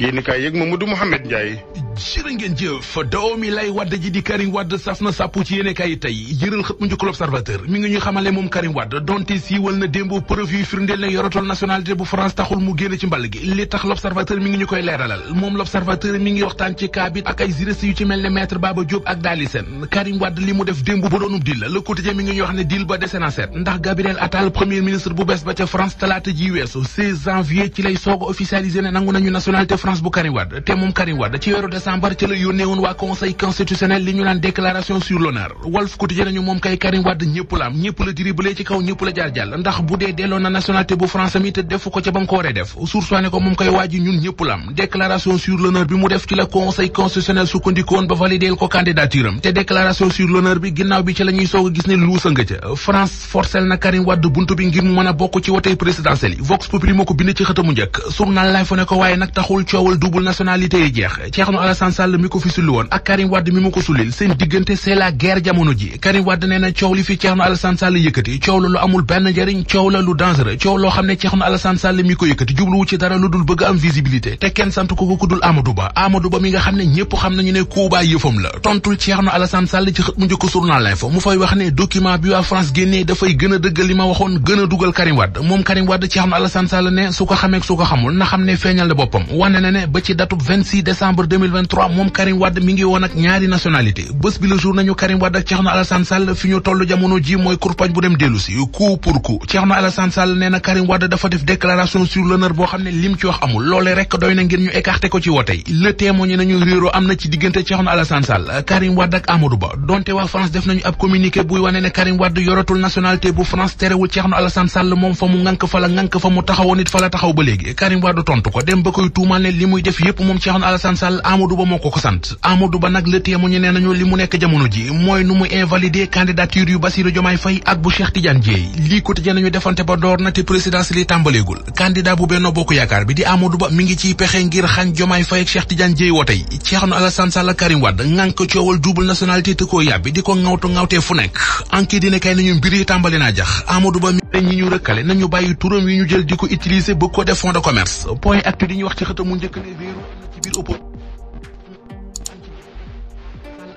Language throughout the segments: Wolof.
yéen kaay yeeg Mamadou Mouhamed Ndiaye. jërë ngeen jëf doomi lay Wade ji di Karim Wade saf na sàpp ci yéene kaay tey jëral xët mu njëkk l'Observateur mi ngi ñuy xamale moom Karim Wade donte siiwal na démb preuve yu firndeel ne yoratul nationalité bu France taxul mu génn ci mball gi li tax l'Observateur mi ngi ñu koy leeralal moom l'Observateur mi ngi waxtaan ci cas bi ak ay juristes yu ci mel ne maître Baba Diop ak Dali Sène Karim Wade li mu def démb bu doonub dil la Le Quotidien mi ngi ñuy wax ne dil ba dese na seet ndax Gabriel Attal premier ministre bu bees ba ca France talaata ji weesu 16 janvier ci lay soog a officialisé ne nangu nañu nationalité France bu Karim Wade te moom Karim Wade ci weeru décembre ci la yónnee woon waa conseil constitutionnel li ñu naan déclaration sur l'honneur Walf Quotidien nañu moom kay Karim Wade ñëpp la am ñëpp la dribblé ci kaw ñëpp la jaar jàll ndax bu dee delloo na nationalité bu France mi te defu ko ca ba mu ko waree def sursoine ko moom kay waaji ñun ñëpp la am déclaration sur l'honneur bi mu def ci la conseil constitutionnel sukkandikoon ba valideel ko candidature am te déclaration sur l'honneur bi ginnaaw bi ci la ñuy soog a gis ne luusa nga ca France forcel na Karim Wade buntu bi ngir mu mën a bokk ci wotey présidentielle yi Vox Populi moo ko bind ci xëtamu njëkk journal lay fa ne ko waaye nag taxul coowal double nationalité yi jeex Thierno Alassane Sall mi ko fi sulli woon ak Karim Wade mi mu ko sulil seen diggante c'est la guerre jamono ji Karim Wade nee na coow li fi Thierno Alassane Sall yëkkati coow la lu amul benn njëriñ coow la lu dangereux coow loo xam ne Thierno Alassane Sall mi ko yëkkati jubluwu ci dara lu dul bëgg am visibilité te kenn sant ko ku dul Amadou Ba mi nga xam ne ñëpp xam nañu ne Cuba yëfam la tontul Thierno Alassane Sall ci xët mu njëkk journal L'Info mu fay wax ne document bi waa France génnee dafay gën a dëggal li ma waxoon gën a dugal Karim Wade moom Karim Wade Thierno Alassane Sall ne su ko xamee su ko xamul na xam ne feeñal na boppam wane na ne ba ci datub 26 décembre 2023 moom Karim Wade mi ngi woon ak ñaari nationalité bés bi le jour nañu Karim Wade ak Thierno Alassane Sall fi ñu toll jamono ji mooy kurpañ bu dem dellu si coup pour coup Thierno Alassane Sall nee na Karim Wade dafa def déclaration sur l'honneur boo xam ne lim ci wax amul loolee rek doy na ngir ñu écarté ko ci wotey le témoigné nañu réeroo am na ci diggante Thierno Alassane Sall Karim Wade ak Amadou Ba donte waa France def nañu ab communiqué buy wane ne Karim Wade yoratul nationalité bu France terewul Thierno Alassane Sall moom fa mu ngànk fa la ngànk fa mu taxawoon it fa la taxaw ba léegi Karim Wade tontu ko dem ba koy tuumal ne li muy def yépp moom Thierno Alassane Sall Amadou Ba moo ko sant Amadou Ba nag le témoigné nee nañu li mu nekk jamono ji mooy nu mu invalider candidature yu Bassirou Diomaye Faye ak bu Cheikh Tidiane Dièye lii Quotidien nañu defante ba door na te présidentielle yi tàmbaleegul candidat bu Benno Bokk Yaakaar bi di Amadou Ba mi ngi ciy pexe ngir xañ Diomaye Faye ak Cheikh Tidiane Dièye wotey Thierno Alassane Sall ak Karim Wade ngànk coowal double nationalité te koo yàbbi di ko ŋawtee fu nekk enquête dina kay nañu mbir yi tàmbali naa jax Amadou Ba mi ñi ñu rëkkale nañu bàyyi turam yi ñu jël di ko utiliser bëgg ko def fond de commerce point actu di ñu wax ci xëtamu njëkk ne réeru ci biir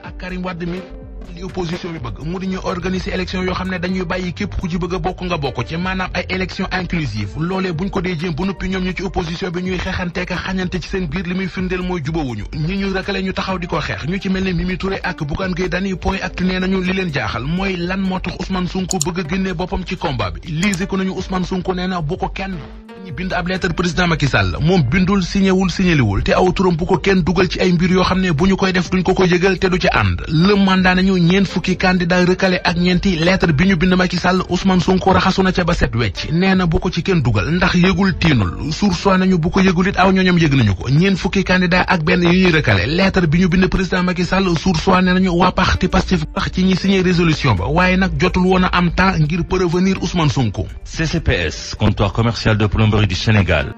ak Karim Wade mi li opposition bi bëgg mu di ñu organiser élection yoo xam ne dañuy bàyyi képp ku ci bëgg a bokk nga bokk ci maanaam ay élection inclusive loolee buñ ko dee jéem ba noppi ñoom ñu ci opposition bi ñuy xeexanteeka xañante ci seen biir li muy firndeel mooy jubawuñu ñi ñu rëkkale ñu taxaw di ko xeex ñu ci mel ne Mimi Touré ak Bougane Gueye Dany point actu nee nañu li leen jaaxal mooy lan moo tax Ousmane Sonko bëgg a génnee boppam ci combat bi lise ko nañu Ousmane Sonko nee na bu ko kenn ñi bind ab lettre président Macky Sall moom bindul signaliwul te aw turam bu ko kenn dugal ci ay mbir yoo xam ne bu ñu koy def duñ ko ko yëgal te du ci ànd le mandat nañu ñeent fukki candidat recalé ak ñeenti lettre bi ñu bind Macky Sall Ousmane Sonko raxasu na ca ba set wecc nee na bu ko ci kenn dugal ndax yëgul tiinul source nañu bu ko yëgul it aw ñooñam yëg nañu ko ñeent fukki candidat ak benn yu ñuy recalé lettre bi ñu bind président Macky Sall source ne nañu waa parti Pastef tax ci ñi signé résolution ba waaye nag jotul woon a am temps ngir prévenir Ousmane Sonko. CCPS, comptoir commercial de plomberie du Sénégal.